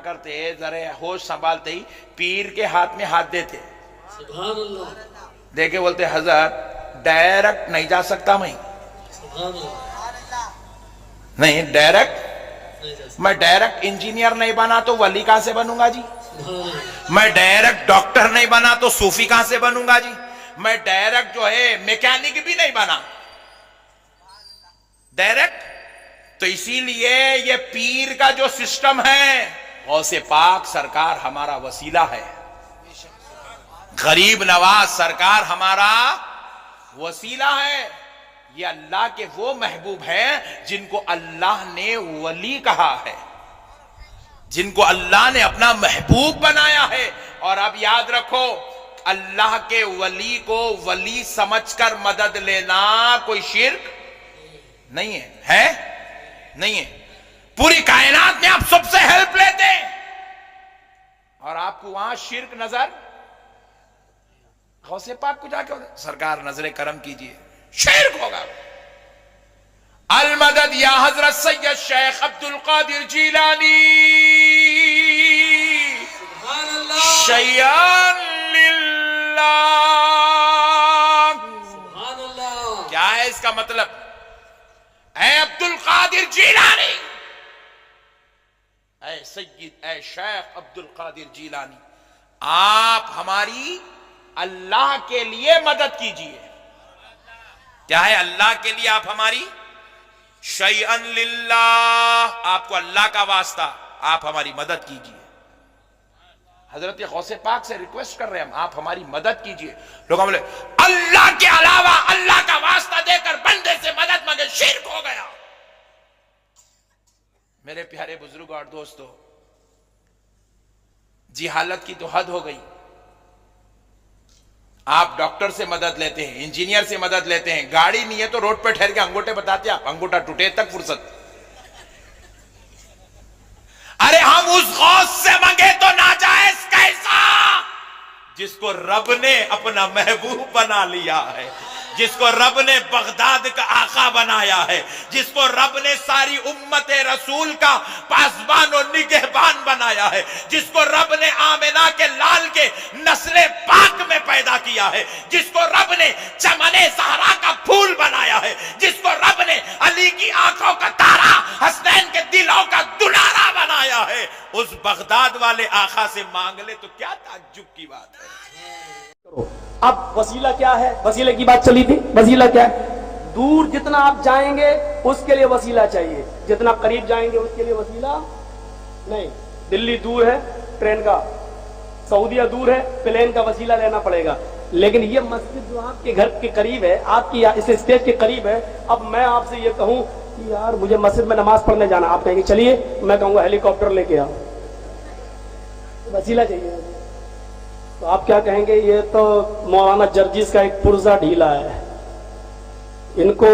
کرتے ذرا ہوش سنبھالتے ہی پیر کے ہاتھ میں ہاتھ دیتے, سبحان اللہ, دیکھے بولتے حضرت ڈائریکٹ نہیں جا سکتا میں, سبحان اللہ, نہیں ڈائریکٹ, نہیں جا سکتا. میں ڈائریکٹ انجینئر نہیں بنا تو ولی کہاں سے بنوں گا جی, سبحان اللہ, میں ڈائریکٹ ڈاکٹر نہیں بنا تو صوفی کہاں سے بنوں گا جی, میں ڈائریکٹ جو ہے میکینک بھی نہیں بنا ڈائریکٹ. تو اسی لیے یہ پیر کا جو سسٹم ہے, غوث پاک سرکار ہمارا وسیلہ ہے, غریب نواز سرکار ہمارا وسیلہ ہے. یہ اللہ کے وہ محبوب ہیں جن کو اللہ نے ولی کہا ہے, جن کو اللہ نے اپنا محبوب بنایا ہے. اور اب یاد رکھو, اللہ کے ولی کو ولی سمجھ کر مدد لینا کوئی شرک نہیں ہے, نہیں ہے. پوری کائنات میں آپ سب سے ہیلپ لیتے ہیں اور آپ کو وہاں شرک نظر, غوث پاک کو جا کے سرکار نظر کرم کیجئے, شرک ہوگا. المدد یا حضرت سید شیخ عبد القادر جیلانی, سبحان اللہ, شیئن للہ. سبحان اللہ. کیا ہے اس کا مطلب؟ اے عبد القادر جیلانی, اے سید اے شیخ عبد القادر جیلانی, آپ ہماری اللہ کے لیے مدد کیجئے. کیا ہے اللہ کے لیے آپ ہماری؟ شیئن للہ, آپ کو اللہ کا واسطہ, آپ ہماری مدد کیجئے. حضرت غوث پاک سے ریکویسٹ کر رہے ہیں ہم, آپ ہماری مدد کیجئے. لوگ بولے اللہ کے علاوہ اللہ کا واسطہ دے کر بندے سے مدد مانگے, شرک ہو گیا. میرے پیارے بزرگ اور دوستو, جہالت کی تو حد ہو گئی. آپ ڈاکٹر سے مدد لیتے ہیں, انجینئر سے مدد لیتے ہیں, گاڑی نہیں ہے تو روڈ پہ ٹھہر کے انگوٹے بتاتے ہیں, آپ انگوٹا ٹوٹے تک فرصت. ارے ہم اس غوث سے مانگے تو ناجائز کیسا, جس کو رب نے اپنا محبوب بنا لیا ہے, جس کو رب نے بغداد کا آقا بنایا ہے, جس کو رب نے ساری امت رسول کا پاسبان و نگہبان بنایا ہے, جس کو رب نے آمنہ کے لال کے نسل پاک میں پیدا کیا ہے, جس کو رب نے چمن زہرا کا پھول بنایا ہے, جس کو رب نے علی کی آنکھوں کا تارا, حسنین کے دلوں کا دلارا بنایا ہے, اس بغداد والے آقا سے مانگ لے تو کیا تعجب کی بات ہے. اب وسیلہ کیا ہے؟ وسیلے کی بات چلی تھی. وسیلہ کیا ہے؟ دور جتنا آپ جائیں گے اس کے لیے وسیلہ چاہیے, جتنا قریب جائیں گے اس کے لیے وسیلہ نہیں. دلی دور ہے ٹرین کا, سعودیہ دور ہے پلین کا وسیلہ لینا پڑے گا. لیکن یہ مسجد جو آپ کے گھر کے قریب ہے, آپ کی اس اسٹیج کے قریب ہے, اب میں آپ سے یہ کہوں کہ یار مجھے مسجد میں نماز پڑھنے جانا, آپ کہیں گے چلیے, میں کہوں گا ہیلی کاپٹر لے کے آؤ. وسیلہ چاہیے. تو آپ کیا کہیں گے, یہ تو مولانا جرجیز کا ایک پرزہ ڈھیلا ہے, ان کو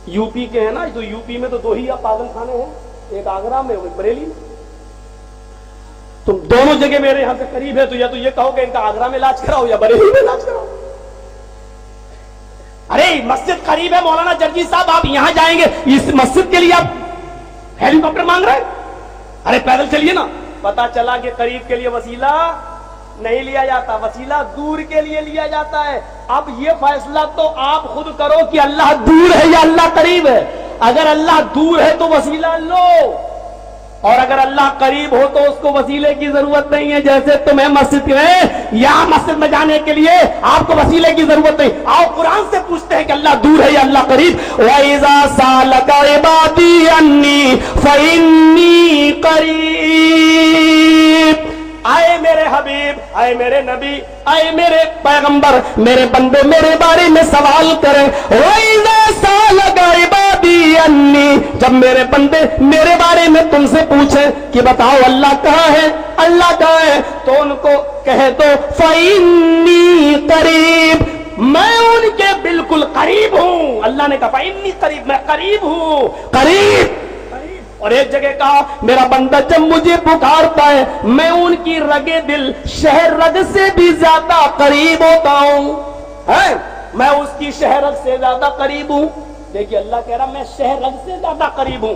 یو پی کے ہیں نا, تو یو پی میں تو دو ہی پاگل خانے ہیں, ایک آگرہ میں ایک بریلی میں. تم دونوں جگہ میرے یہاں سے قریب ہے, تو یا تو یہ کہو کہ ان کا آگرہ میں علاج کراؤ یا بریلی میں علاج کراؤ. ارے مسجد قریب ہے مولانا جرجیز صاحب, آپ یہاں جائیں گے, اس مسجد کے لیے آپ ہیلی کاپٹر مانگ رہے ہیں, ارے پیدل چلیے نا. پتا چلا کہ قریب کے لیے وسیلہ نہیں لیا جاتا, وسیلہ دور کے لیے لیا جاتا ہے. اب یہ فیصلہ تو آپ خود کرو کہ اللہ دور ہے یا اللہ قریب ہے. اگر اللہ دور ہے تو وسیلہ لو, اور اگر اللہ قریب ہو تو اس کو وسیلے کی ضرورت نہیں ہے. جیسے تمہیں مسجد میں یا مسجد میں جانے کے لیے آپ کو وسیلے کی ضرورت نہیں. آؤ قرآن سے پوچھتے ہیں کہ اللہ دور ہے یا اللہ قریب. وَإِذَا سَأَلَكَ عِبَادِي عَنِّي فَإِنِّي قَرِيبٌ. آئے میرے حبیب, آئے میرے نبی, آئے میرے پیغمبر, میرے بندے میرے بارے میں سوال کریں. وَإِذَا سَأَلَكَ عِبَادِي عَنِّي, جب میرے بندے میرے بارے میں تم سے پوچھیں کہ بتاؤ اللہ کہاں ہے, اللہ کہاں ہے, تو ان کو کہہ دو فَإِنِّي قَرِيب, میں ان کے بالکل قریب ہوں. اللہ نے کہا فَإِنِّي قریب, میں قریب ہوں, قریب. اور ایک جگہ کہا میرا بندہ جب مجھے پکارتا ہے میں ان کی رگے دل شہر رگ سے بھی زیادہ قریب ہوتا ہوں, میں اس کی شہر رگ سے زیادہ قریب ہوں. دیکھیے اللہ کہہ رہا میں شہر رگ سے زیادہ قریب ہوں.